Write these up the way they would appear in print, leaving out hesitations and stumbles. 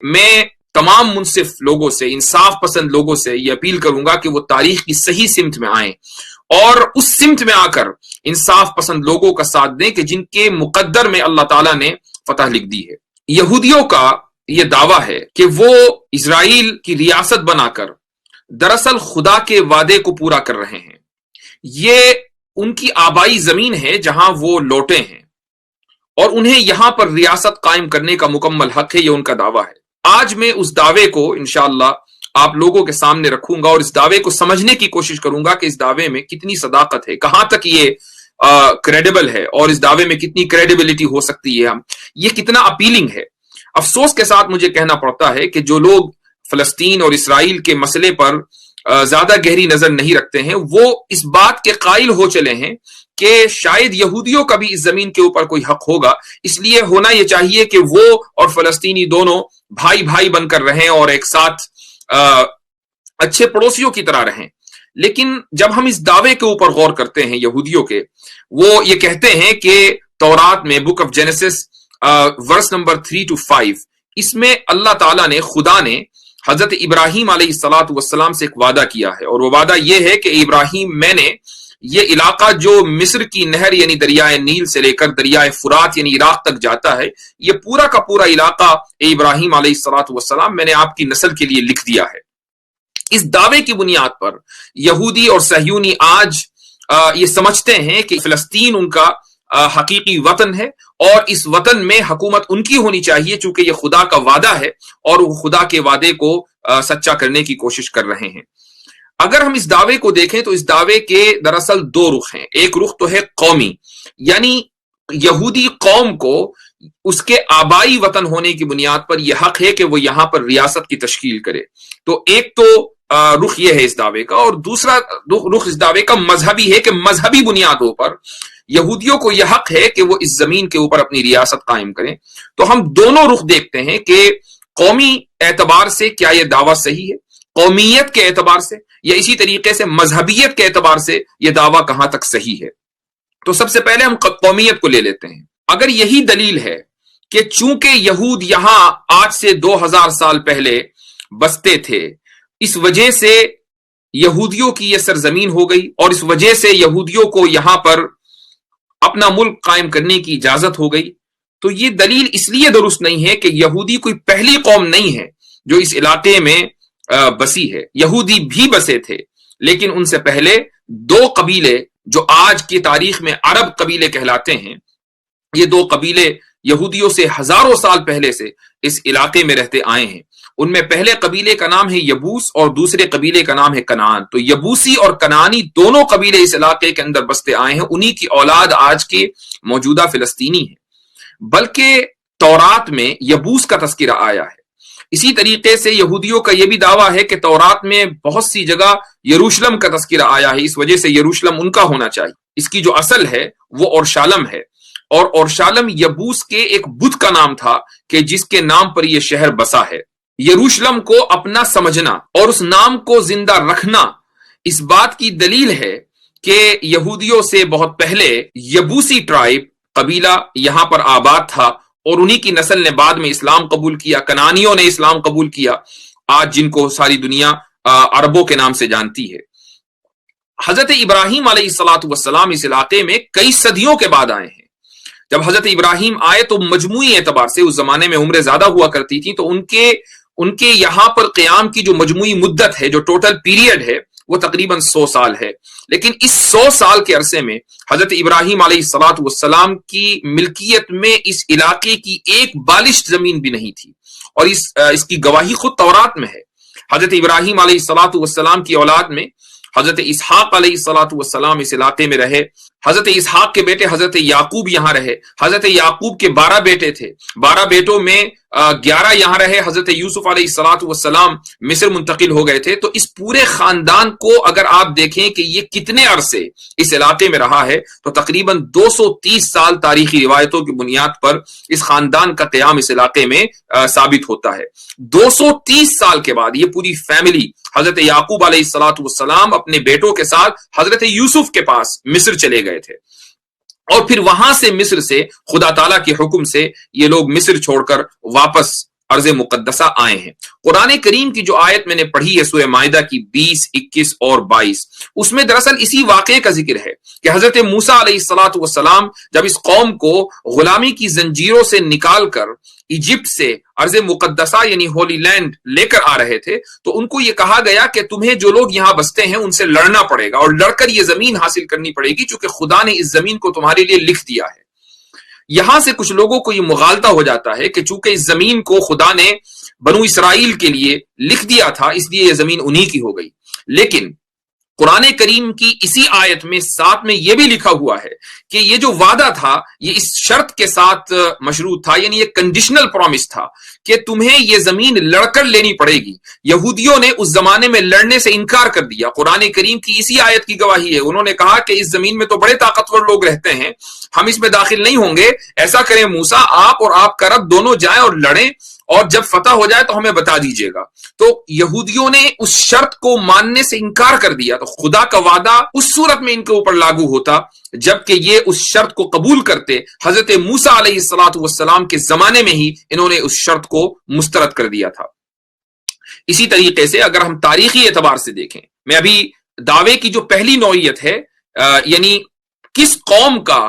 میں تمام منصف لوگوں سے، انصاف پسند لوگوں سے یہ اپیل کروں گا کہ وہ تاریخ کی صحیح سمت میں آئیں اور اس سمت میں آ کر انصاف پسند لوگوں کا ساتھ دیں کہ جن کے مقدر میں اللہ تعالیٰ نے فتح لکھ دی ہے۔ یہودیوں کا یہ دعویٰ ہے کہ وہ اسرائیل کی ریاست بنا کر دراصل خدا کے وعدے کو پورا کر رہے ہیں۔ یہ ان کی آبائی زمین ہے جہاں وہ لوٹے ہیں اور انہیں یہاں پر ریاست قائم کرنے کا مکمل حق ہے، یہ ان کا دعویٰ ہے۔ آج میں اس دعوے کو انشاءاللہ آپ لوگوں کے سامنے رکھوں گا اور اس دعوے کو سمجھنے کی کوشش کروں گا کہ اس دعوے میں کتنی صداقت ہے، کہاں تک یہ کریڈیبل ہے اور اس دعوے میں کتنی کریڈیبلٹی ہو سکتی ہے، یہ کتنا اپیلنگ ہے۔ افسوس کے ساتھ مجھے کہنا پڑتا ہے کہ جو لوگ فلسطین اور اسرائیل کے مسئلے پر زیادہ گہری نظر نہیں رکھتے ہیں، وہ اس بات کے قائل ہو چلے ہیں کہ شاید یہودیوں کا بھی اس زمین کے اوپر کوئی حق ہوگا، اس لیے ہونا یہ چاہیے کہ وہ اور فلسطینی دونوں بھائی بھائی بن کر رہیں اور ایک ساتھ اچھے پڑوسیوں کی طرح رہیں۔ لیکن جب ہم اس دعوے کے اوپر غور کرتے ہیں یہودیوں کے، وہ یہ کہتے ہیں کہ تورات میں book of Genesis verse number 3 to 5 اس میں اللہ تعالیٰ نے، خدا نے حضرت ابراہیم علیہ الصلاۃ والسلام سے ایک وعدہ کیا ہے، اور وہ وعدہ یہ ہے کہ ابراہیم، میں نے یہ علاقہ جو مصر کی نہر یعنی دریائے نیل سے لے کر دریائے فرات یعنی عراق تک جاتا ہے، یہ پورا کا پورا علاقہ ابراہیم علیہ الصلاۃ والسلام میں نے آپ کی نسل کے لیے لکھ دیا ہے۔ اس دعوے کی بنیاد پر یہودی اور صہیونی آج یہ سمجھتے ہیں کہ فلسطین ان کا حقیقی وطن ہے اور اس وطن میں حکومت ان کی ہونی چاہیے، چونکہ یہ خدا کا وعدہ ہے اور وہ خدا کے وعدے کو سچا کرنے کی کوشش کر رہے ہیں۔ اگر ہم اس دعوے کو دیکھیں تو اس دعوے کے دراصل دو رخ ہیں۔ ایک رخ تو ہے قومی، یعنی یہودی قوم کو اس کے آبائی وطن ہونے کی بنیاد پر یہ حق ہے کہ وہ یہاں پر ریاست کی تشکیل کرے۔ تو ایک تو رخ یہ ہے اس دعوے کا، اور دوسرا رخ اس دعوے کا مذہبی ہے کہ مذہبی بنیادوں پر یہودیوں کو یہ حق ہے کہ وہ اس زمین کے اوپر اپنی ریاست قائم کریں۔ تو ہم دونوں رخ دیکھتے ہیں کہ قومی اعتبار سے کیا یہ دعویٰ صحیح ہے، قومیت کے اعتبار سے، یا اسی طریقے سے مذہبیت کے اعتبار سے یہ دعویٰ کہاں تک صحیح ہے۔ تو سب سے پہلے ہم قومیت کو لے لیتے ہیں۔ اگر یہی دلیل ہے کہ چونکہ یہود یہاں آج سے 2000 سال پہلے بستے تھے، اس وجہ سے یہودیوں کی یہ سرزمین ہو گئی اور اس وجہ سے یہودیوں کو یہاں پر اپنا ملک قائم کرنے کی اجازت ہو گئی، تو یہ دلیل اس لیے درست نہیں ہے کہ یہودی کوئی پہلی قوم نہیں ہے جو اس علاقے میں بسی ہے۔ یہودی بھی بسے تھے، لیکن ان سے پہلے دو قبیلے جو آج کی تاریخ میں عرب قبیلے کہلاتے ہیں، یہ دو قبیلے یہودیوں سے ہزاروں سال پہلے سے اس علاقے میں رہتے آئے ہیں۔ ان میں پہلے قبیلے کا نام ہے یبوس اور دوسرے قبیلے کا نام ہے کنعان۔ تو یبوسی اور کنعانی دونوں قبیلے اس علاقے کے اندر بستے آئے ہیں، انہی کی اولاد آج کے موجودہ فلسطینی ہیں۔ بلکہ تورات میں یبوس کا تذکرہ آیا ہے۔ اسی طریقے سے یہودیوں کا یہ بھی دعویٰ ہے کہ تورات میں بہت سی جگہ یروشلم کا تذکرہ آیا ہے، اس وجہ سے یروشلم ان کا ہونا چاہیے۔ اس کی جو اصل ہے وہ اورشالم ہے، اور اورشالم یبوس کے ایک بت کا نام تھا کہ جس کے نام پر یہ شہر بسا ہے۔ یروشلم کو اپنا سمجھنا اور اس نام کو زندہ رکھنا اس بات کی دلیل ہے کہ یہودیوں سے بہت پہلے یبوسی ٹرائب قبیلہ یہاں پر آباد تھا، اور انہی کی نسل نے بعد میں اسلام قبول کیا، کنعانیوں نے اسلام قبول کیا، آج جن کو ساری دنیا عربوں کے نام سے جانتی ہے۔ حضرت ابراہیم علیہ الصلاۃ والسلام اس علاقے میں کئی صدیوں کے بعد آئے ہیں۔ جب حضرت ابراہیم آئے تو مجموعی اعتبار سے اس زمانے میں عمریں زیادہ ہوا کرتی تھی، تو ان کے یہاں پر قیام کی جو مجموعی مدت ہے، جو ٹوٹل پیریڈ ہے، وہ تقریباً 100 سال ہے۔ لیکن اس 100 سال کے عرصے میں حضرت ابراہیم علیہ الصلاۃ والسلام کی ملکیت میں اس علاقے کی ایک بالشت زمین بھی نہیں تھی، اور اس کی گواہی خود تورات میں ہے۔ حضرت ابراہیم علیہ الصلاۃ والسلام کی اولاد میں حضرت اسحاق علیہ الصلاۃ والسلام اس علاقے میں رہے، حضرت اسحاق کے بیٹے حضرت یعقوب یہاں رہے، حضرت یعقوب کے 12 بیٹے تھے، 12 بیٹوں میں 11 یہاں رہے، حضرت یوسف علیہ الصلاۃ والسلام مصر منتقل ہو گئے تھے۔ تو اس پورے خاندان کو اگر آپ دیکھیں کہ یہ کتنے عرصے اس علاقے میں رہا ہے، تو تقریباً 230 سال تاریخی روایتوں کی بنیاد پر اس خاندان کا قیام اس علاقے میں ثابت ہوتا ہے۔ 230 سال کے بعد یہ پوری فیملی حضرت یعقوب علیہ الصلاۃ والسلام اپنے بیٹوں کے ساتھ حضرت یوسف کے پاس مصر چلے گئے تھے، اور پھر وہاں سے مصر سے خدا تعالیٰ کے حکم سے یہ لوگ مصر چھوڑ کر واپس ارض مقدسہ آئے ہیں۔ قرآن کریم کی جو آیت میں نے پڑھی ہے سورہ مائدہ کی 20، 21 اور 22، اس میں دراصل اسی واقعے کا ذکر ہے کہ حضرت موسیٰ علیہ الصلوۃ والسلام جب اس قوم کو غلامی کی زنجیروں سے نکال کر ایجپٹ سے ارض مقدسہ یعنی ہولی لینڈ لے کر آ رہے تھے تو ان کو یہ کہا گیا کہ تمہیں جو لوگ یہاں بستے ہیں ان سے لڑنا پڑے گا اور لڑ کر یہ زمین حاصل کرنی پڑے گی چونکہ خدا نے اس زمین کو تمہارے لیے لکھ دیا ہے۔ یہاں سے کچھ لوگوں کو یہ مغالطہ ہو جاتا ہے کہ چونکہ اس زمین کو خدا نے بنو اسرائیل کے لیے لکھ دیا تھا اس لیے یہ زمین انہی کی ہو گئی، لیکن قرآن کریم کی اسی آیت میں ساتھ میں یہ بھی لکھا ہوا ہے کہ یہ جو وعدہ تھا یہ اس شرط کے ساتھ مشروط تھا، یعنی یہ کنڈیشنل پرومس تھا کہ تمہیں یہ زمین لڑ کر لینی پڑے گی۔ یہودیوں نے اس زمانے میں لڑنے سے انکار کر دیا، قرآن کریم کی اسی آیت کی گواہی ہے۔ انہوں نے کہا کہ اس زمین میں تو بڑے طاقتور لوگ رہتے ہیں، ہم اس میں داخل نہیں ہوں گے، ایسا کریں موسیٰ آپ اور آپ کا رب دونوں جائیں اور لڑیں اور جب فتح ہو جائے تو ہمیں بتا دیجیے گا۔ تو یہودیوں نے اس شرط کو ماننے سے انکار کر دیا، تو خدا کا وعدہ اس صورت میں ان کے اوپر لاگو ہوتا جبکہ یہ اس شرط کو قبول کرتے۔ حضرت موسیٰ علیہ الصلوۃ والسلام کے زمانے میں ہی انہوں نے اس شرط کو مسترد کر دیا تھا۔ اسی طریقے سے اگر ہم تاریخی اعتبار سے دیکھیں، میں ابھی دعوے کی جو پہلی نوعیت ہے یعنی کس قوم کا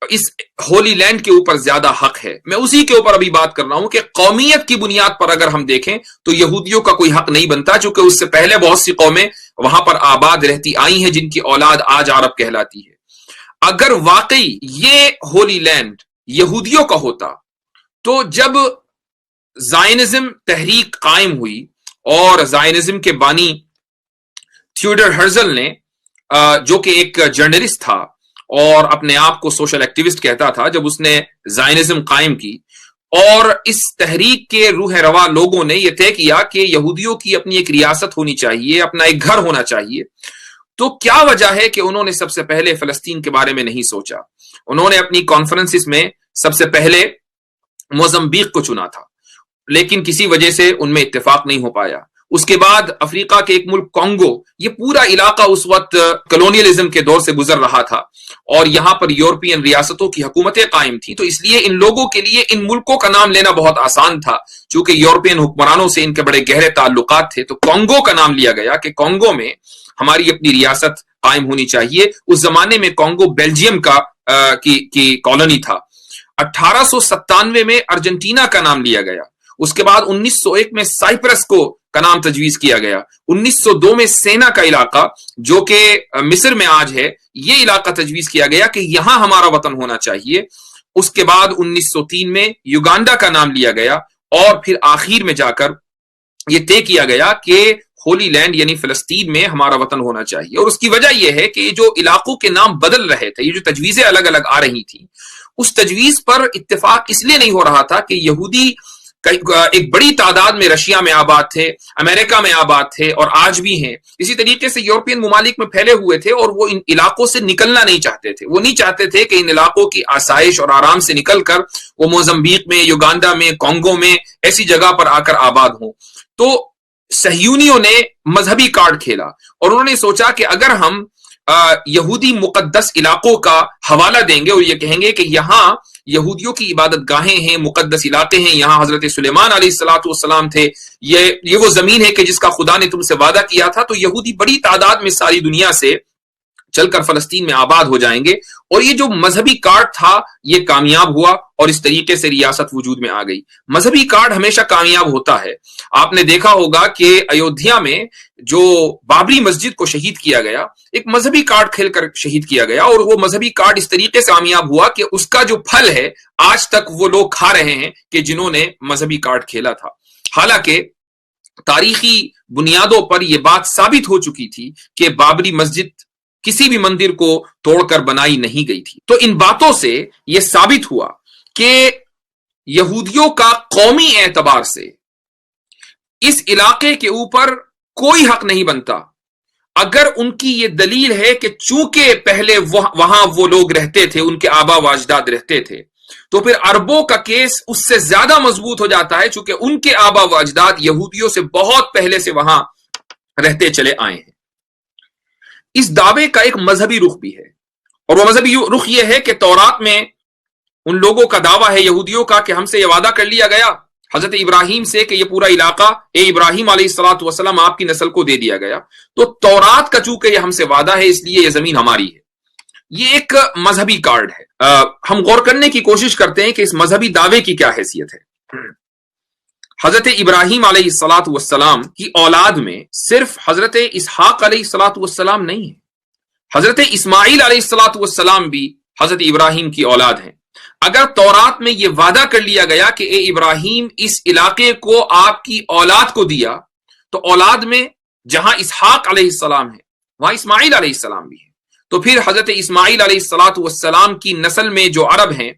اس ہولی لینڈ کے اوپر زیادہ حق ہے، میں اسی کے اوپر ابھی بات کر رہا ہوں کہ قومیت کی بنیاد پر اگر ہم دیکھیں تو یہودیوں کا کوئی حق نہیں بنتا، چونکہ اس سے پہلے بہت سی قومیں وہاں پر آباد رہتی آئی ہیں جن کی اولاد آج عرب کہلاتی ہے۔ اگر واقعی یہ ہولی لینڈ یہودیوں کا ہوتا تو جب زائنزم تحریک قائم ہوئی اور زائنزم کے بانی تھیوڈر ہرزل نے جو کہ ایک جرنلسٹ تھا اور اپنے آپ کو سوشل ایکٹیوسٹ کہتا تھا، جب اس نے زائنزم قائم کی اور اس تحریک کے روح روا لوگوں نے یہ طے کیا کہ یہودیوں کی اپنی ایک ریاست ہونی چاہیے، اپنا ایک گھر ہونا چاہیے، تو کیا وجہ ہے کہ انہوں نے سب سے پہلے فلسطین کے بارے میں نہیں سوچا؟ انہوں نے اپنی کانفرنسز میں سب سے پہلے موزمبیق کو چنا تھا، لیکن کسی وجہ سے ان میں اتفاق نہیں ہو پایا۔ اس کے بعد افریقہ کے ایک ملک کانگو، یہ پورا علاقہ اس وقت کلونیلزم کے دور سے گزر رہا تھا اور یہاں پر یورپین ریاستوں کی حکومتیں قائم تھیں، تو اس لیے ان لوگوں کے لیے ان ملکوں کا نام لینا بہت آسان تھا، چونکہ یورپین حکمرانوں سے ان کے بڑے گہرے تعلقات تھے، تو کانگو کا نام لیا گیا کہ کانگو میں ہماری اپنی ریاست قائم ہونی چاہیے۔ اس زمانے میں کانگو بیلجیم کی کالونی تھا۔ 1897 میں ارجنٹینا کا نام لیا گیا، اس کے بعد 1901 میں سائپرس کا نام تجویز کیا گیا، 1902 میں سینا کا علاقہ جو کہ مصر میں آج ہے یہ علاقہ تجویز کیا گیا کہ یہاں ہمارا وطن ہونا چاہیے۔ اس کے بعد 1903 میں یوگانڈا کا نام لیا گیا اور پھر آخر میں جا کر یہ طے کیا گیا کہ ہولی لینڈ یعنی فلسطین میں ہمارا وطن ہونا چاہیے۔ اور اس کی وجہ یہ ہے کہ جو علاقوں کے نام بدل رہے تھے، یہ جو تجویزیں الگ الگ آ رہی تھیں، اس تجویز پر اتفاق اس لیے نہیں ہو رہا تھا کہ یہودی ایک بڑی تعداد میں رشیا میں آباد تھے، امریکہ میں آباد تھے اور آج بھی ہیں، اسی طریقے سے یورپین ممالک میں پھیلے ہوئے تھے اور وہ ان علاقوں سے نکلنا نہیں چاہتے تھے، وہ نہیں چاہتے تھے کہ ان علاقوں کی آسائش اور آرام سے نکل کر وہ موزمبیق میں، یوگانڈا میں، کانگو میں ایسی جگہ پر آ کر آباد ہوں۔ تو صہیونیوں نے مذہبی کارڈ کھیلا اور انہوں نے سوچا کہ اگر ہم یہودی مقدس علاقوں کا حوالہ دیں گے اور یہ کہیں گے کہ یہاں یہودیوں کی عبادت گاہیں ہیں، مقدس علاقے ہیں، یہاں حضرت سلیمان علیہ الصلوۃ والسلام تھے، یہ وہ زمین ہے کہ جس کا خدا نے تم سے وعدہ کیا تھا، تو یہودی بڑی تعداد میں ساری دنیا سے چل کر فلسطین میں آباد ہو جائیں گے۔ اور یہ جو مذہبی کارڈ تھا یہ کامیاب ہوا اور اس طریقے سے ریاست وجود میں آ گئی۔ مذہبی کارڈ ہمیشہ کامیاب ہوتا ہے۔ آپ نے دیکھا ہوگا کہ ایودھیا میں جو بابری مسجد کو شہید کیا گیا، ایک مذہبی کارڈ کھیل کر شہید کیا گیا اور وہ مذہبی کارڈ اس طریقے سے کامیاب ہوا کہ اس کا جو پھل ہے آج تک وہ لوگ کھا رہے ہیں کہ جنہوں نے مذہبی کارڈ کھیلا تھا۔ حالانکہ تاریخی بنیادوں پر یہ بات ثابت ہو چکی تھی کہ بابری مسجد کسی بھی مندر کو توڑ کر بنائی نہیں گئی تھی۔ تو ان باتوں سے یہ ثابت ہوا کہ یہودیوں کا قومی اعتبار سے اس علاقے کے اوپر کوئی حق نہیں بنتا اگر ان کی یہ دلیل ہے کہ چونکہ پہلے وہاں وہ لوگ رہتے تھے، ان کے آبا و اجداد رہتے تھے، تو پھر عربوں کا کیس اس سے زیادہ مضبوط ہو جاتا ہے چونکہ ان کے آبا و اجداد یہودیوں سے بہت پہلے سے وہاں رہتے چلے آئے ہیں۔ اس دعوے کا ایک مذہبی رخ بھی ہے اور وہ مذہبی رخ یہ ہے کہ تورات میں ان لوگوں کا دعویٰ ہے یہودیوں کا کہ ہم سے یہ وعدہ کر لیا گیا حضرت ابراہیم سے کہ یہ پورا علاقہ اے ابراہیم علیہ الصلوۃ والسلام آپ کی نسل کو دے دیا گیا، تو تورات کا چونکہ یہ ہم سے وعدہ ہے اس لیے یہ زمین ہماری ہے۔ یہ ایک مذہبی کارڈ ہے۔ ہم غور کرنے کی کوشش کرتے ہیں کہ اس مذہبی دعوے کی کیا حیثیت ہے۔ حضرت ابراہیم علیہ الصلوۃ والسلام کی اولاد میں صرف حضرت اسحاق علیہ الصلوۃ والسلام نہیں ہے، حضرت اسماعیل علیہ الصلوۃ والسلام بھی حضرت ابراہیم کی اولاد ہیں۔ اگر تورات میں یہ وعدہ کر لیا گیا کہ اے ابراہیم اس علاقے کو آپ کی اولاد کو دیا، تو اولاد میں جہاں اسحاق علیہ السلام ہے وہاں اسماعیل علیہ السلام بھی ہے، تو پھر حضرت اسماعیل علیہ الصلوۃ والسلام کی نسل میں جو عرب ہیں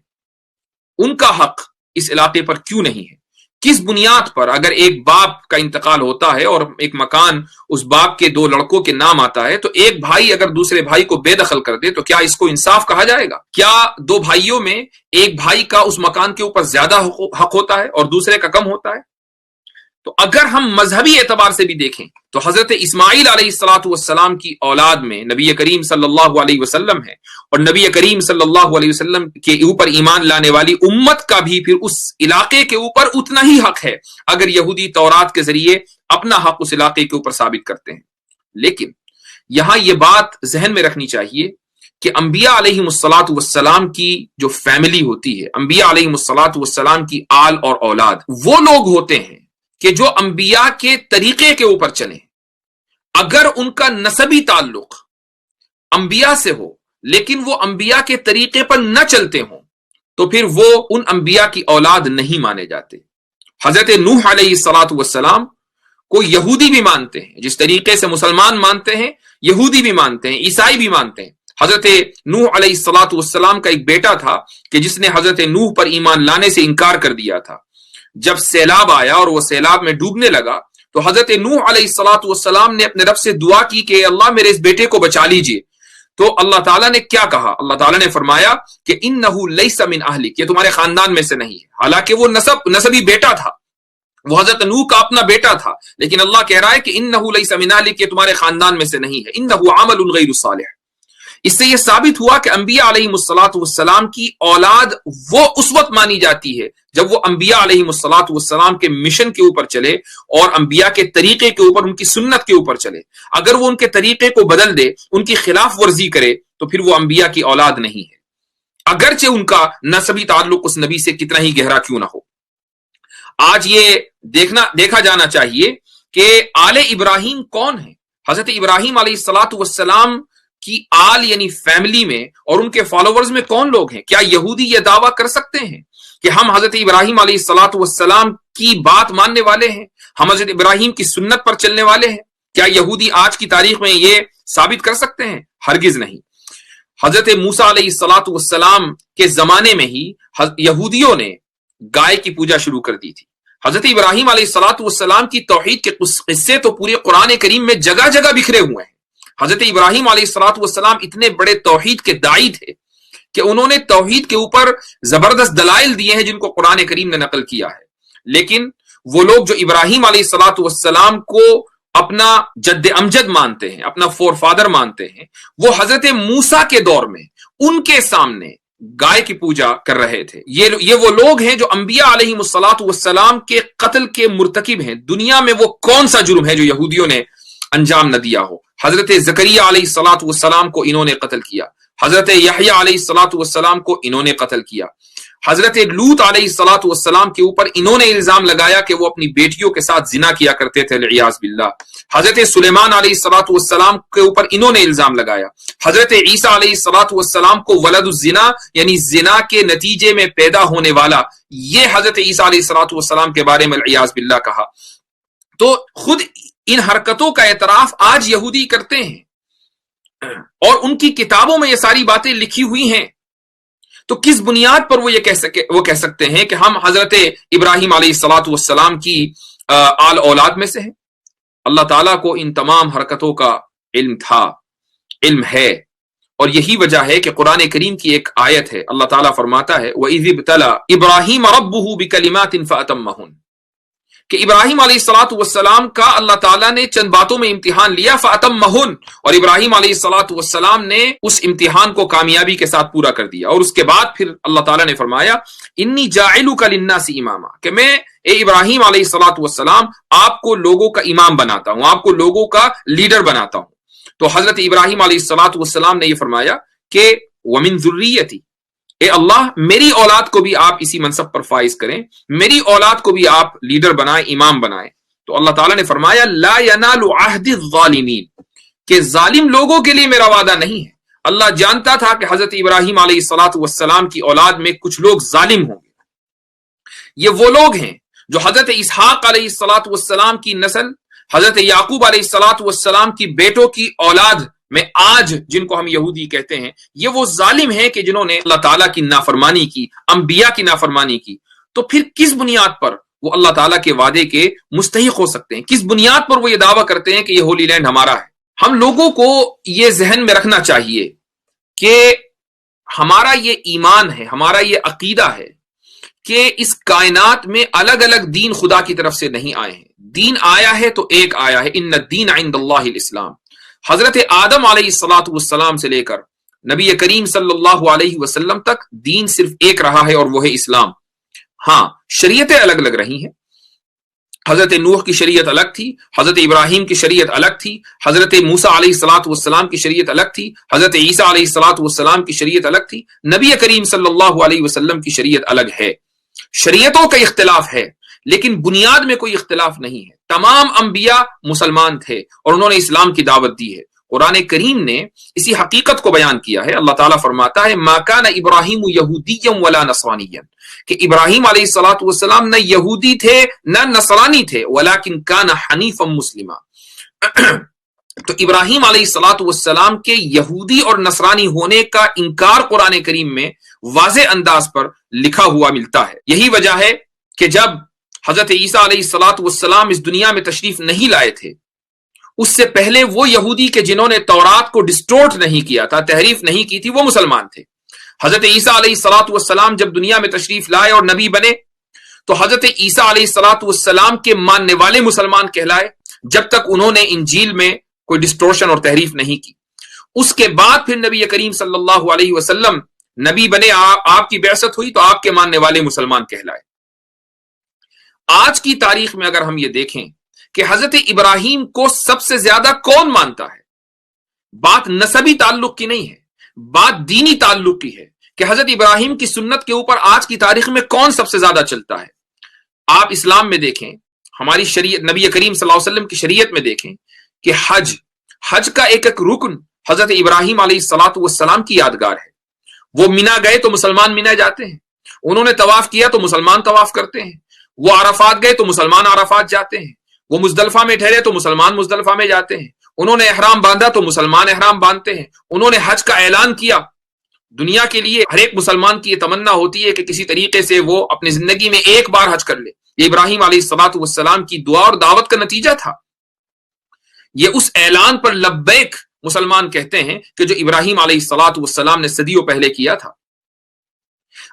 ان کا حق اس علاقے پر کیوں نہیں ہے؟ کس بنیاد پر اگر ایک باپ کا انتقال ہوتا ہے اور ایک مکان اس باپ کے دو لڑکوں کے نام آتا ہے، تو ایک بھائی اگر دوسرے بھائی کو بے دخل کر دے تو کیا اس کو انصاف کہا جائے گا؟ کیا دو بھائیوں میں ایک بھائی کا اس مکان کے اوپر زیادہ حق ہوتا ہے اور دوسرے کا کم ہوتا ہے؟ تو اگر ہم مذہبی اعتبار سے بھی دیکھیں تو حضرت اسماعیل علیہ الصلوۃ والسلام کی اولاد میں نبی کریم صلی اللہ علیہ وسلم ہے، اور نبی کریم صلی اللہ علیہ وسلم کے اوپر ایمان لانے والی امت کا بھی پھر اس علاقے کے اوپر اتنا ہی حق ہے اگر یہودی تورات کے ذریعے اپنا حق اس علاقے کے اوپر ثابت کرتے ہیں۔ لیکن یہاں یہ بات ذہن میں رکھنی چاہیے کہ انبیاء علیہ الصلوۃ والسلام کی جو فیملی ہوتی ہے، انبیاء علیہ الصلوۃ والسلام کی آل اور اولاد، وہ لوگ ہوتے ہیں کہ جو انبیاء کے طریقے کے اوپر چلیں۔ اگر ان کا نسبی تعلق انبیاء سے ہو لیکن وہ انبیاء کے طریقے پر نہ چلتے ہوں تو پھر وہ ان انبیاء کی اولاد نہیں مانے جاتے۔ حضرت نوح علیہ الصلوۃ والسلام کو یہودی بھی مانتے ہیں، جس طریقے سے مسلمان مانتے ہیں یہودی بھی مانتے ہیں، عیسائی بھی مانتے ہیں۔ حضرت نوح علیہ الصلوۃ والسلام کا ایک بیٹا تھا کہ جس نے حضرت نوح پر ایمان لانے سے انکار کر دیا تھا۔ جب سیلاب آیا اور وہ سیلاب میں ڈوبنے لگا تو حضرت نوح علیہ الصلوۃ والسلام نے اپنے رب سے دعا کی کہ اللہ میرے اس بیٹے کو بچا لیجئے۔ تو اللہ تعالیٰ نے کیا کہا؟ اللہ تعالیٰ نے فرمایا کہ انہ لیس من اہلک، یہ تمہارے خاندان میں سے نہیں ہے۔ حالانکہ وہ نسبی بیٹا تھا، وہ حضرت نوح کا اپنا بیٹا تھا، لیکن اللہ کہہ رہا ہے کہ انہ لیس من اہلک، یہ تمہارے خاندان میں سے نہیں ہے، انہ عمل غیر صالح۔ اس سے یہ ثابت ہوا کہ انبیاء علیہ الصلوۃ والسلام کی اولاد وہ اس وقت مانی جاتی ہے جب وہ انبیاء علیہ الصلوۃ والسلام کے مشن کے اوپر چلے اور انبیاء کے طریقے کے اوپر، ان کی سنت کے اوپر چلے۔ اگر وہ ان کے طریقے کو بدل دے، ان کی خلاف ورزی کرے، تو پھر وہ انبیاء کی اولاد نہیں ہے، اگرچہ ان کا نسبی تعلق اس نبی سے کتنا ہی گہرا کیوں نہ ہو۔ آج یہ دیکھا جانا چاہیے کہ آل ابراہیم کون ہے؟ حضرت ابراہیم علیہ الصلوۃ والسلام کی آل یعنی فیملی میں اور ان کے فالوورز میں کون لوگ ہیں؟ کیا یہودی یہ دعویٰ کر سکتے ہیں کہ ہم حضرت ابراہیم علیہ الصلوۃ والسلام کی بات ماننے والے ہیں، ہم حضرت ابراہیم کی سنت پر چلنے والے ہیں؟ کیا یہودی آج کی تاریخ میں یہ ثابت کر سکتے ہیں؟ ہرگز نہیں۔ حضرت موسیٰ علیہ الصلوۃ والسلام کے زمانے میں ہی یہودیوں نے گائے کی پوجا شروع کر دی تھی۔ حضرت ابراہیم علیہ الصلوۃ والسلام کی توحید کے قصے تو پورے قرآن کریم میں جگہ جگہ بکھرے ہوئے ہیں۔ حضرت ابراہیم علیہ الصلوۃ والسلام اتنے بڑے توحید کے داعی تھے کہ انہوں نے توحید کے اوپر زبردست دلائل دیے ہیں جن کو قرآن کریم نے نقل کیا ہے۔ لیکن وہ لوگ جو ابراہیم علیہ الصلوۃ والسلام کو اپنا جد امجد مانتے ہیں، اپنا فور فادر مانتے ہیں، وہ حضرت موسیٰ کے دور میں ان کے سامنے گائے کی پوجا کر رہے تھے۔ یہ وہ لوگ ہیں جو انبیاء علیہ الصلوۃ والسلام کے قتل کے مرتکب ہیں۔ دنیا میں وہ کون سا جرم ہے جو یہودیوں نے انجام نہ دیا ہو؟ حضرت زکریا علیہ الصلوۃ والسلام کو انہوں نے قتل کیا، حضرت یحییٰ علیہ الصلوۃ والسلام کو انہوں نے قتل کیا، حضرت لوط علیہ الصلوۃ والسلام کے اوپر انہوں نے الزام لگایا کہ وہ اپنی بیٹیوں کے ساتھ زنا کیا کرتے تھے، والعیاذ باللہ۔ حضرت سلیمان علیہ الصلوۃ والسلام کے اوپر انہوں نے الزام لگایا۔ حضرت عیسیٰ علیہ الصلوۃ والسلام کو ولد الزنا یعنی زنا کے نتیجے میں پیدا ہونے والا، یہ حضرت عیسیٰ علیہ الصلوۃ والسلام کے بارے میں والعیاذ باللہ کہا۔ تو خود ان حرکتوں کا اعتراف آج یہودی کرتے ہیں اور ان کی کتابوں میں یہ ساری باتیں لکھی ہوئی ہیں۔ تو کس بنیاد پر وہ کہہ سکتے ہیں کہ ہم حضرت ابراہیم علیہ الصلوۃ والسلام کی آل اولاد میں سے ہیں؟ اللہ تعالیٰ کو ان تمام حرکتوں کا علم تھا، علم ہے، اور یہی وجہ ہے کہ قرآن کریم کی ایک آیت ہے، اللہ تعالیٰ فرماتا ہے وَإِذِ ابْتَلَى إِبْرَاهِيمَ رَبُّهُ بِكَلِمَاتٍ فَأَتَمَّهُنَّ، کہ ابراہیم علیہ الصلوۃ والسلام کا اللہ تعالیٰ نے چند باتوں میں امتحان لیا فاتمہن، اور ابراہیم علیہ الصلوۃ والسلام نے اس امتحان کو کامیابی کے ساتھ پورا کر دیا، اور اس کے بعد پھر اللہ تعالیٰ نے فرمایا انی جاعلک للناس اماما، کہ میں اے ابراہیم علیہ الصلوۃ والسلام آپ کو لوگوں کا امام بناتا ہوں، آپ کو لوگوں کا لیڈر بناتا ہوں۔ تو حضرت ابراہیم علیہ الصلوۃ والسلام نے یہ فرمایا کہ ومن ذریتی، اے اللہ میری اولاد کو بھی آپ اسی منصب پر فائز کریں، میری اولاد کو بھی آپ لیڈر بنائیں، امام بنائیں۔ تو اللہ تعالیٰ نے فرمایا لا ینال عہد الظالمین، کہ ظالم لوگوں کے لیے میرا وعدہ نہیں ہے۔ اللہ جانتا تھا کہ حضرت ابراہیم علیہ الصلوۃ والسلام کی اولاد میں کچھ لوگ ظالم ہوں گے۔ یہ وہ لوگ ہیں جو حضرت اسحاق علیہ الصلوۃ والسلام کی نسل، حضرت یعقوب علیہ الصلوۃ والسلام کی بیٹوں کی اولاد میں آج جن کو ہم یہودی کہتے ہیں، یہ وہ ظالم ہیں کہ جنہوں نے اللہ تعالیٰ کی نافرمانی کی، انبیاء کی نافرمانی کی۔ تو پھر کس بنیاد پر وہ اللہ تعالیٰ کے وعدے کے مستحق ہو سکتے ہیں؟ کس بنیاد پر وہ یہ دعویٰ کرتے ہیں کہ یہ ہولی لینڈ ہمارا ہے؟ ہم لوگوں کو یہ ذہن میں رکھنا چاہیے کہ ہمارا یہ ایمان ہے، ہمارا یہ عقیدہ ہے کہ اس کائنات میں الگ الگ دین خدا کی طرف سے نہیں آئے ہیں۔ دین آیا ہے تو ایک آیا ہے، ان الدین عند اللہ الاسلام۔ حضرت آدم علیہ الصلوۃ والسلام سے لے کر نبی کریم صلی اللہ علیہ وسلم تک دین صرف ایک رہا ہے، اور وہ ہے اسلام۔ ہاں، شریعتیں الگ الگ رہی ہیں۔ حضرت نوح کی شریعت الگ تھی، حضرت ابراہیم کی شریعت الگ تھی، حضرت موسیٰ علیہ الصلوۃ والسلام کی شریعت الگ تھی، حضرت عیسیٰ علیہ الصلوۃ والسلام کی شریعت الگ تھی، نبی کریم صلی اللہ علیہ وسلم کی شریعت الگ ہے۔ شریعتوں کا اختلاف ہے لیکن بنیاد میں کوئی اختلاف نہیں ہے۔ تمام انبیاء مسلمان تھے اور انہوں نے اسلام کی دعوت دی ہے۔ قرآن کریم نے اسی حقیقت کو بیان کیا ہے۔ اللہ تعالیٰ فرماتا ہے ما کان ابراہیم یہودیا ولا نصرانیا، کہ ابراہیم علیہ الصلوۃ والسلام نہ یہودی تھے نہ نصرانی تھے، ولکن کان حنیفا مسلما۔ تو ابراہیم علیہ الصلوۃ والسلام کے یہودی اور نصرانی ہونے کا انکار قرآن کریم میں واضح انداز پر لکھا ہوا ملتا ہے۔ یہی وجہ ہے کہ جب حضرت عیسیٰ علیہ الصلوۃ والسلام اس دنیا میں تشریف نہیں لائے تھے، اس سے پہلے وہ یہودی کے جنہوں نے تورات کو ڈسٹورٹ نہیں کیا تھا، تحریف نہیں کی تھی، وہ مسلمان تھے۔ حضرت عیسیٰ علیہ الصلوۃ والسلام جب دنیا میں تشریف لائے اور نبی بنے تو حضرت عیسیٰ علیہ الصلوۃ والسلام کے ماننے والے مسلمان کہلائے، جب تک انہوں نے انجیل میں کوئی ڈسٹورشن اور تحریف نہیں کی۔ اس کے بعد پھر نبی کریم صلی اللہ علیہ وسلم نبی بنے، آپ کی بعثت ہوئی تو آپ کے ماننے والے مسلمان کہلائے۔ آج کی تاریخ میں اگر ہم یہ دیکھیں کہ حضرت ابراہیم کو سب سے زیادہ کون مانتا ہے، بات نسبی تعلق کی نہیں ہے، بات دینی تعلق کی ہے کہ حضرت ابراہیم کی سنت کے اوپر آج کی تاریخ میں کون سب سے زیادہ چلتا ہے۔ آپ اسلام میں دیکھیں، ہماری شریعت، نبی کریم صلی اللہ علیہ وسلم کی شریعت میں دیکھیں کہ حج کا ایک ایک رکن حضرت ابراہیم علیہ الصلوۃ والسلام کی یادگار ہے۔ وہ مینا گئے تو مسلمان مینا جاتے ہیں، انہوں نے طواف کیا تو مسلمان طواف کرتے ہیں، وہ عرفات گئے تو مسلمان عرفات جاتے ہیں، وہ مزدلفہ میں ٹھہرے تو مسلمان مزدلفہ میں جاتے ہیں، انہوں نے احرام باندھا تو مسلمان احرام باندھتے ہیں، انہوں نے حج کا اعلان کیا۔ دنیا کے لیے ہر ایک مسلمان کی یہ تمنا ہوتی ہے کہ کسی طریقے سے وہ اپنی زندگی میں ایک بار حج کر لے۔ یہ ابراہیم علیہ الصلوۃ والسلام کی دعا اور دعوت کا نتیجہ تھا۔ یہ اس اعلان پر لبیک مسلمان کہتے ہیں کہ جو ابراہیم علیہ الصلوۃ والسلام نے صدیوں پہلے کیا تھا۔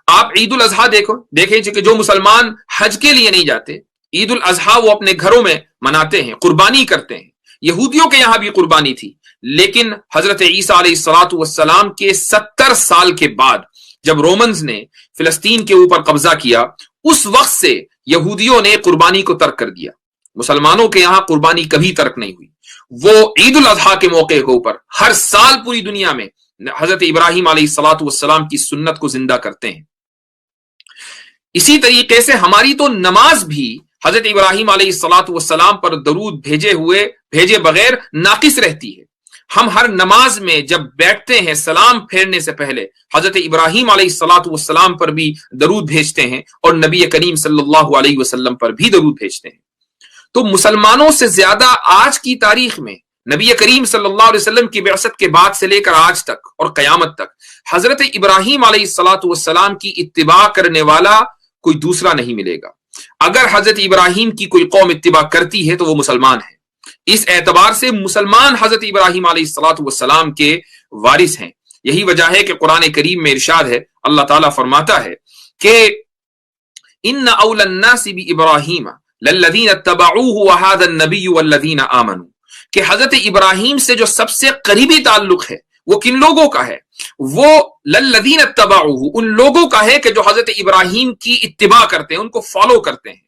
آپ عید الاضحیٰ دیکھیں کہ جو مسلمان حج کے لیے نہیں جاتے، عید الاضحیٰ وہ اپنے گھروں میں مناتے ہیں، قربانی کرتے ہیں۔ یہودیوں کے یہاں بھی قربانی تھی، لیکن حضرت عیسیٰ علیہ الصلوۃ والسلام کے 70 سال کے بعد جب رومنز نے فلسطین کے اوپر قبضہ کیا، اس وقت سے یہودیوں نے قربانی کو ترک کر دیا۔ مسلمانوں کے یہاں قربانی کبھی ترک نہیں ہوئی۔ وہ عید الاضحیٰ کے موقع کے اوپر ہر سال پوری دنیا میں حضرت ابراہیم علیہ الصلوۃ والسلام کی سنت کو زندہ کرتے ہیں۔ اسی طریقے سے ہماری تو نماز بھی حضرت ابراہیم علیہ الصلوۃ والسلام پر درود بھیجے بغیر ناقص رہتی ہے۔ ہم ہر نماز میں جب بیٹھتے ہیں سلام پھیرنے سے پہلے حضرت ابراہیم علیہ الصلوۃ والسلام پر بھی درود بھیجتے ہیں اور نبی کریم صلی اللہ علیہ وسلم پر بھی درود بھیجتے ہیں۔ تو مسلمانوں سے زیادہ آج کی تاریخ میں نبی کریم صلی اللہ علیہ وسلم کی بعثت کے بعد سے لے کر آج تک اور قیامت تک حضرت ابراہیم علیہ الصلوۃ والسلام کی اتباع کرنے والا کوئی دوسرا نہیں ملے گا۔ اگر حضرت ابراہیم کی کوئی قوم اتباع کرتی ہے تو وہ مسلمان ہے۔ اس اعتبار سے مسلمان حضرت ابراہیم علیہ الصلوۃ والسلام کے وارث ہیں۔ یہی وجہ ہے کہ قرآن کریم میں ارشاد ہے، اللہ تعالیٰ فرماتا ہے کہ ان اول الناس بابراہیم للذین اتبعوہ وہذا النبی والذین آمنوا، کہ حضرت ابراہیم سے جو سب سے قریبی تعلق ہے وہ کن لوگوں کا ہے؟ وہ للذین اتبعوہ، ان لوگوں کا ہے کہ جو حضرت ابراہیم کی اتباع کرتے ہیں، ان کو فالو کرتے ہیں۔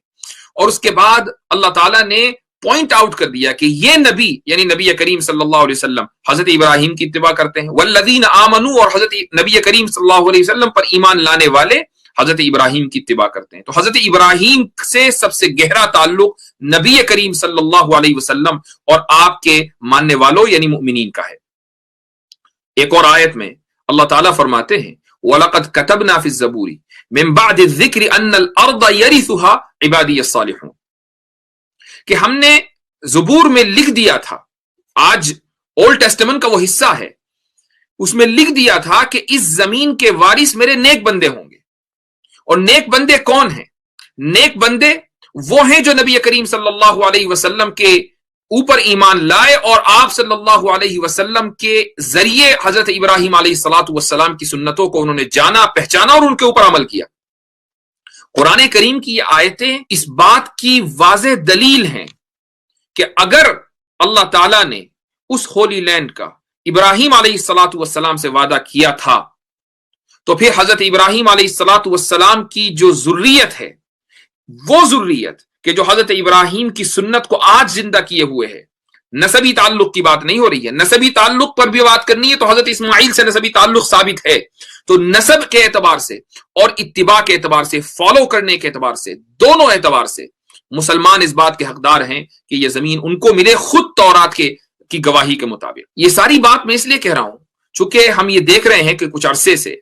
اور اس کے بعد اللہ تعالیٰ نے پوائنٹ آؤٹ کر دیا کہ یہ نبی یعنی نبی کریم صلی اللہ علیہ وسلم حضرت ابراہیم کی اتباع کرتے ہیں، والذین آمنوا، اور حضرت نبی کریم صلی اللہ علیہ وسلم پر ایمان لانے والے حضرت ابراہیم کی اتباع کرتے ہیں۔ تو حضرت ابراہیم سے سب سے گہرا تعلق نبی کریم صلی اللہ علیہ وسلم اور آپ کے ماننے والوں یعنی مؤمنین کا ہے۔ ایک اور آیت میں اللہ تعالیٰ فرماتے ہیں وَلَقَدْ كَتَبْنَا فِي الزَّبُورِ مِن بَعْدِ الذِّكْرِ أَنَّ الْأَرْضَ يَرِثُهَا عِبَادِيَ الصَّالِحُونَ، کہ ہم نے زبور میں لکھ دیا تھا، آج اولڈ ٹیسٹمنٹ کا وہ حصہ ہے، اس میں لکھ دیا تھا کہ اس زمین کے وارث میرے نیک بندے ہوں گے۔ اور نیک بندے کون ہیں؟ نیک بندے وہ ہیں جو نبی کریم صلی اللہ علیہ وسلم کے اوپر ایمان لائے اور آپ صلی اللہ علیہ وسلم کے ذریعے حضرت ابراہیم علیہ الصلوۃ والسلام کی سنتوں کو انہوں نے جانا، پہچانا اور ان کے اوپر عمل کیا۔ قرآن کریم کی یہ آیتیں اس بات کی واضح دلیل ہیں کہ اگر اللہ تعالیٰ نے اس ہولی لینڈ کا ابراہیم علیہ الصلوۃ والسلام سے وعدہ کیا تھا تو پھر حضرت ابراہیم علیہ الصلوۃ والسلام کی جو ذریت ہے، وہ ذریت کہ جو حضرت ابراہیم کی سنت کو آج زندہ کیے ہوئے ہے، نسبی تعلق کی بات نہیں ہو رہی ہے، نسبی تعلق پر بھی بات کرنی ہے تو حضرت اسماعیل سے نسبی تعلق ثابت ہے، تو نسب کے اعتبار سے اور اتباع کے اعتبار سے، فالو کرنے کے اعتبار سے، دونوں اعتبار سے مسلمان اس بات کے حقدار ہیں کہ یہ زمین ان کو ملے خود تورات کی گواہی کے مطابق۔ یہ ساری بات میں اس لیے کہہ رہا ہوں چونکہ ہم یہ دیکھ رہے ہیں کہ کچھ عرصے سے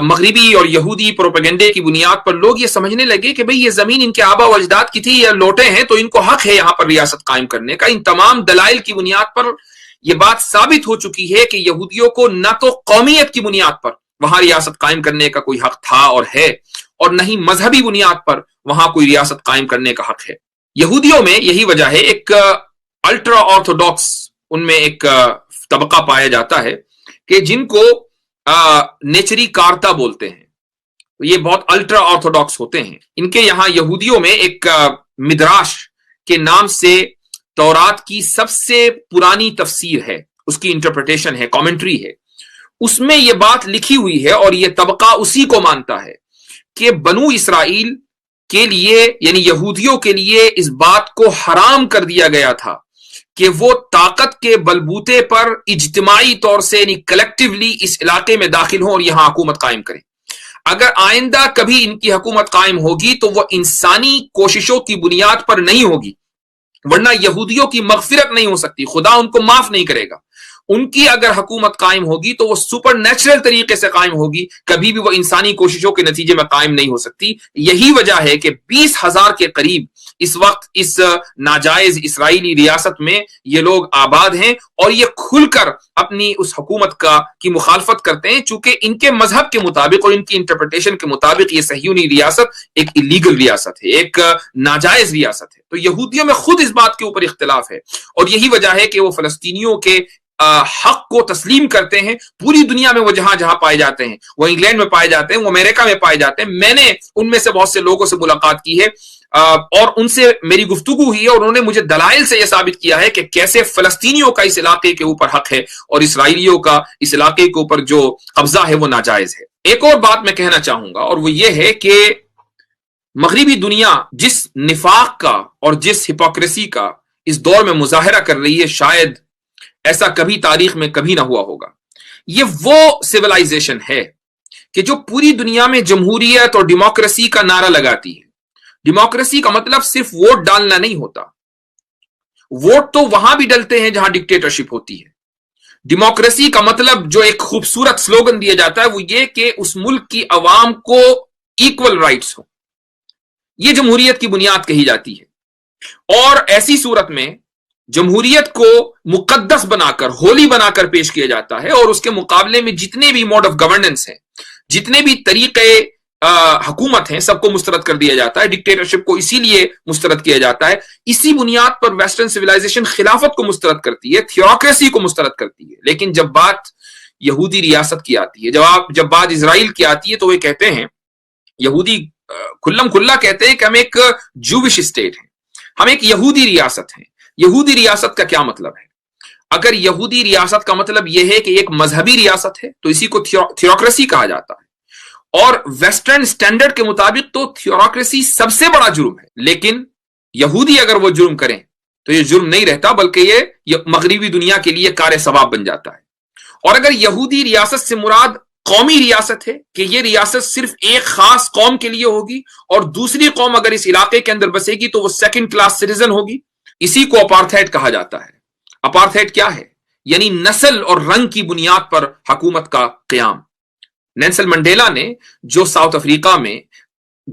مغربی اور یہودی پروپیگنڈے کی بنیاد پر لوگ یہ سمجھنے لگے کہ بھئی یہ زمین ان کے آبا و اجداد کی تھی، یہ لوٹے ہیں تو ان کو حق ہے یہاں پر ریاست قائم کرنے کا۔ ان تمام دلائل کی بنیاد پر یہ بات ثابت ہو چکی ہے کہ یہودیوں کو نہ تو قومیت کی بنیاد پر وہاں ریاست قائم کرنے کا کوئی حق تھا اور ہے، اور نہ ہی مذہبی بنیاد پر وہاں کوئی ریاست قائم کرنے کا حق ہے۔ یہودیوں میں یہی وجہ ہے، ایک الٹرا آرتھوڈاکس ان میں ایک طبقہ پایا جاتا ہے کہ جن کو نیچری کارتا بولتے ہیں، یہ بہت الٹرا آرتھوڈاکس ہوتے ہیں۔ ان کے یہاں یہودیوں میں ایک مدراش کے نام سے تورات کی سب سے پرانی تفسیر ہے، اس کی انٹرپریٹیشن ہے، کامنٹری ہے، اس میں یہ بات لکھی ہوئی ہے اور یہ طبقہ اسی کو مانتا ہے کہ بنو اسرائیل کے لیے یعنی یہودیوں کے لیے اس بات کو حرام کر دیا گیا تھا کہ وہ طاقت کے بلبوتے پر اجتماعی طور سے یعنی کلیکٹیولی اس علاقے میں داخل ہوں اور یہاں حکومت قائم کریں۔ اگر آئندہ کبھی ان کی حکومت قائم ہوگی تو وہ انسانی کوششوں کی بنیاد پر نہیں ہوگی، ورنہ یہودیوں کی مغفرت نہیں ہو سکتی، خدا ان کو معاف نہیں کرے گا۔ ان کی اگر حکومت قائم ہوگی تو وہ سپر نیچرل طریقے سے قائم ہوگی، کبھی بھی وہ انسانی کوششوں کے نتیجے میں قائم نہیں ہو سکتی۔ یہی وجہ ہے کہ 20,000 کے قریب اس وقت اس ناجائز اسرائیلی ریاست میں یہ لوگ آباد ہیں اور یہ کھل کر اپنی اس حکومت کی مخالفت کرتے ہیں، چونکہ ان کے مذہب کے مطابق اور ان کی انٹرپریٹیشن کے مطابق یہ صہیونی ریاست ایک الیگل ریاست ہے، ایک ناجائز ریاست ہے۔ تو یہودیوں میں خود اس بات کے اوپر اختلاف ہے اور یہی وجہ ہے کہ وہ فلسطینیوں کے حق کو تسلیم کرتے ہیں۔ پوری دنیا میں وہ جہاں جہاں پائے جاتے ہیں، وہ انگلینڈ میں پائے جاتے ہیں، وہ امریکہ میں پائے جاتے ہیں۔ میں نے ان میں سے بہت سے لوگوں سے ملاقات کی ہے اور ان سے میری گفتگو ہوئی ہے اور انہوں نے مجھے دلائل سے یہ ثابت کیا ہے کہ کیسے فلسطینیوں کا اس علاقے کے اوپر حق ہے اور اسرائیلیوں کا اس علاقے کے اوپر جو قبضہ ہے وہ ناجائز ہے۔ ایک اور بات میں کہنا چاہوں گا اور وہ یہ ہے کہ مغربی دنیا جس نفاق کا اور جس ہپوکریسی کا اس دور میں مظاہرہ کر رہی ہے، شاید ایسا کبھی تاریخ میں کبھی نہ ہوا ہوگا۔ یہ وہ سویلائزیشن ہے کہ جو پوری دنیا میں جمہوریت اور ڈیموکریسی کا نعرہ لگاتی ہے۔ ڈیموکریسی کا مطلب صرف ووٹ ڈالنا نہیں ہوتا، ووٹ تو وہاں بھی ڈلتے ہیں جہاں ڈکٹیٹرشپ ہوتی ہے۔ ڈیموکریسی کا مطلب جو ایک خوبصورت سلوگن دیا جاتا ہے وہ یہ کہ اس ملک کی عوام کو ایکول رائٹس ہوں، یہ جمہوریت کی بنیاد کہی جاتی ہے۔ اور ایسی صورت میں جمہوریت کو مقدس بنا کر، ہولی بنا کر پیش کیا جاتا ہے اور اس کے مقابلے میں جتنے بھی موڈ آف گورننس ہیں، جتنے بھی طریقے حکومت ہیں، سب کو مسترد کر دیا جاتا ہے۔ ڈکٹیٹرشپ کو اسی لیے مسترد کیا جاتا ہے۔ اسی بنیاد پر ویسٹرن سویلائزیشن خلافت کو مسترد کرتی ہے، تھیوکریسی کو مسترد کرتی ہے۔ لیکن جب بات یہودی ریاست کی آتی ہے، جب بات اسرائیل کی آتی ہے تو وہ کہتے ہیں، یہودی کھلم کھلا کہتے ہیں کہ ہم ایک جوش اسٹیٹ ہیں، ہم ایک یہودی ریاست ہیں. یہودی ریاست کا کیا مطلب ہے؟ اگر یہودی ریاست کا مطلب یہ ہے کہ ایک مذہبی ریاست ہے تو اسی کو تھیوکریسی کہا جاتا ہے. اور ویسٹرن سٹینڈرڈ کے مطابق تو تھیوکریسی سب سے بڑا جرم ہے. لیکن یہودی اگر وہ جرم کریں تو یہ جرم نہیں رہتا، بلکہ یہ مغربی دنیا کے لیے کار ثواب بن جاتا ہے. اور اگر یہودی ریاست سے مراد قومی ریاست ہے کہ یہ ریاست صرف ایک خاص قوم کے لیے ہوگی اور دوسری قوم اگر اس علاقے کے اندر بسے گی تو وہ سیکنڈ کلاس سٹیزن ہوگی، اسی کو اپارتھائڈ کہا جاتا ہے. اپارتھائڈ کیا ہے؟ یعنی نسل اور رنگ کی بنیاد پر حکومت کا قیام. نیلسن منڈیلا نے جو ساؤتھ افریقہ میں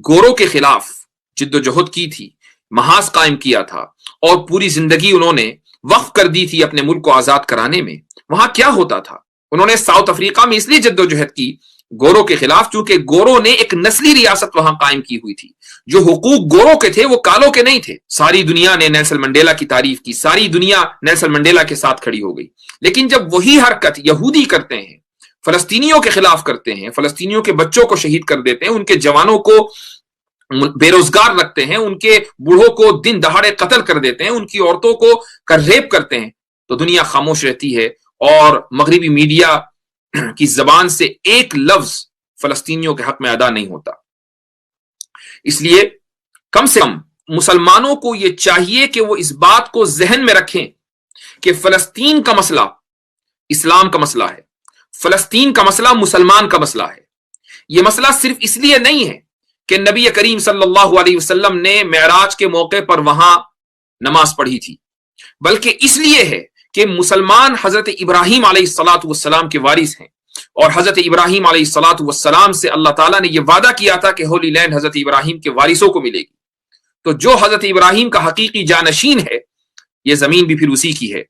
گوروں کے خلاف جد و جہد کی تھی، محاذ قائم کیا تھا اور پوری زندگی انہوں نے وقف کر دی تھی اپنے ملک کو آزاد کرانے میں، وہاں کیا ہوتا تھا؟ انہوں نے ساؤتھ افریقہ میں اس لیے جد و جہد کی گوروں کے خلاف چونکہ گوروں نے ایک نسلی ریاست وہاں قائم کی ہوئی تھی. جو حقوق گوروں کے تھے وہ کالوں کے نہیں تھے. ساری دنیا نے نیلسن منڈیلا کی تعریف کی، ساری دنیا نیلسن منڈیلا کے ساتھ کھڑی ہو گئی. لیکن جب وہی حرکت یہودی کرتے ہیں، فلسطینیوں کے خلاف کرتے ہیں، فلسطینیوں کے بچوں کو شہید کر دیتے ہیں، ان کے جوانوں کو بے روزگار رکھتے ہیں، ان کے بوڑھوں کو دن دہاڑے قتل کر دیتے ہیں، ان کی عورتوں کو ریپ کرتے ہیں، تو دنیا خاموش رہتی ہے اور مغربی میڈیا کی زبان سے ایک لفظ فلسطینیوں کے حق میں ادا نہیں ہوتا. اس لیے کم سے کم مسلمانوں کو یہ چاہیے کہ وہ اس بات کو ذہن میں رکھیں کہ فلسطین کا مسئلہ اسلام کا مسئلہ ہے، فلسطین کا مسئلہ مسلمان کا مسئلہ ہے. یہ مسئلہ صرف اس لیے نہیں ہے کہ نبی کریم صلی اللہ علیہ وسلم نے معراج کے موقع پر وہاں نماز پڑھی تھی، بلکہ اس لیے ہے کہ مسلمان حضرت ابراہیم علیہ الصلاۃ والسلام کے وارث ہیں، اور حضرت ابراہیم علیہ الصلاۃ والسلام سے اللہ تعالیٰ نے یہ وعدہ کیا تھا کہ ہولی لینڈ حضرت ابراہیم کے وارثوں کو ملے گی. تو جو حضرت ابراہیم کا حقیقی جانشین ہے، یہ زمین بھی پھر اسی کی ہے.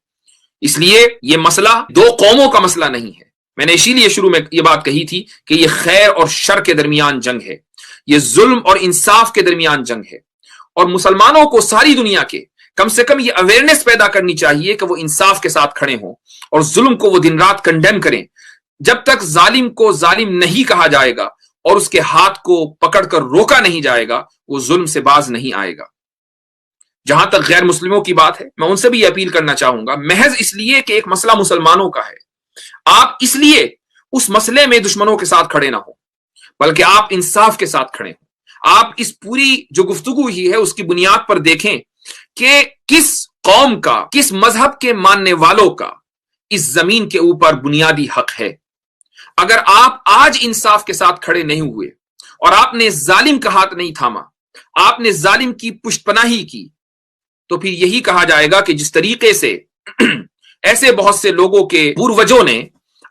اس لیے یہ مسئلہ دو قوموں کا مسئلہ نہیں ہے. میں نے اسی لیے شروع میں یہ بات کہی تھی کہ یہ خیر اور شر کے درمیان جنگ ہے، یہ ظلم اور انصاف کے درمیان جنگ ہے. اور مسلمانوں کو ساری دنیا کے کم سے کم یہ اویئرنیس پیدا کرنی چاہیے کہ وہ انصاف کے ساتھ کھڑے ہوں اور ظلم کو وہ دن رات کنڈیم کریں. جب تک ظالم کو ظالم نہیں کہا جائے گا اور اس کے ہاتھ کو پکڑ کر روکا نہیں جائے گا، وہ ظلم سے باز نہیں آئے گا. جہاں تک غیر مسلموں کی بات ہے، میں ان سے بھی یہ اپیل کرنا چاہوں گا، محض اس لیے کہ ایک مسئلہ مسلمانوں کا ہے، آپ اس لیے اس مسئلے میں دشمنوں کے ساتھ کھڑے نہ ہوں، بلکہ آپ انصاف کے ساتھ کھڑے ہوں. آپ اس پوری جو گفتگو ہی ہے اس کی بنیاد پر دیکھیں کہ کس قوم کا، کس مذہب کے ماننے والوں کا اس زمین کے اوپر بنیادی حق ہے. اگر آپ آج انصاف کے ساتھ کھڑے نہیں ہوئے اور آپ نے ظالم کا ہاتھ نہیں تھاما، آپ نے ظالم کی پشت پناہی کی، تو پھر یہی کہا جائے گا کہ جس طریقے سے ایسے بہت سے لوگوں کے پوروجوں نے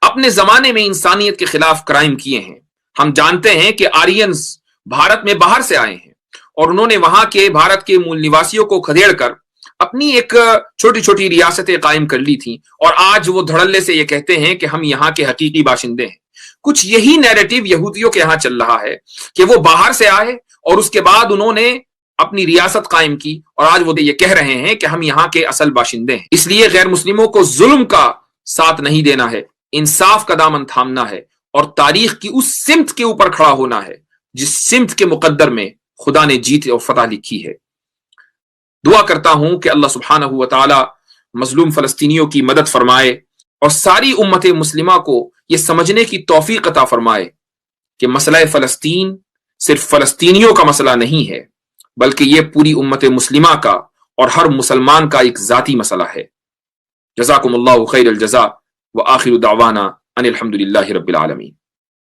اپنے زمانے میں انسانیت کے خلاف کرائم کیے ہیں. ہم جانتے ہیں کہ آرینز بھارت میں باہر سے آئے ہیں اور انہوں نے وہاں کے بھارت کے مول نواسیوں کو کھدیڑ کر اپنی ایک چھوٹی چھوٹی ریاستیں قائم کر لی تھیں، اور آج وہ دھڑلے سے یہ کہتے ہیں کہ ہم یہاں کے حقیقی باشندے ہیں. کچھ یہی نیریٹو یہودیوں کے یہاں چل رہا ہے کہ وہ باہر سے آئے اور اس کے بعد انہوں نے اپنی ریاست قائم کی اور آج وہ یہ کہہ رہے ہیں کہ ہم یہاں کے اصل باشندے ہیں. اس لیے غیر مسلموں کو ظلم کا ساتھ نہیں دینا ہے، انصاف کا دامن تھامنا ہے اور تاریخ کی اس سمت کے اوپر کھڑا ہونا ہے جس سمت کے مقدر میں خدا نے جیت اور فتح لکھی ہے. دعا کرتا ہوں کہ اللہ سبحانہ و تعالی مظلوم فلسطینیوں کی مدد فرمائے اور ساری امت مسلمہ کو یہ سمجھنے کی توفیق عطا فرمائے کہ مسئلہ فلسطین صرف فلسطینیوں کا مسئلہ نہیں ہے، بلکہ یہ پوری امت مسلمہ کا اور ہر مسلمان کا ایک ذاتی مسئلہ ہے. جزاکم اللہ خیر الجزاء وآخر دعوانا ان الحمد للہ رب العالمین.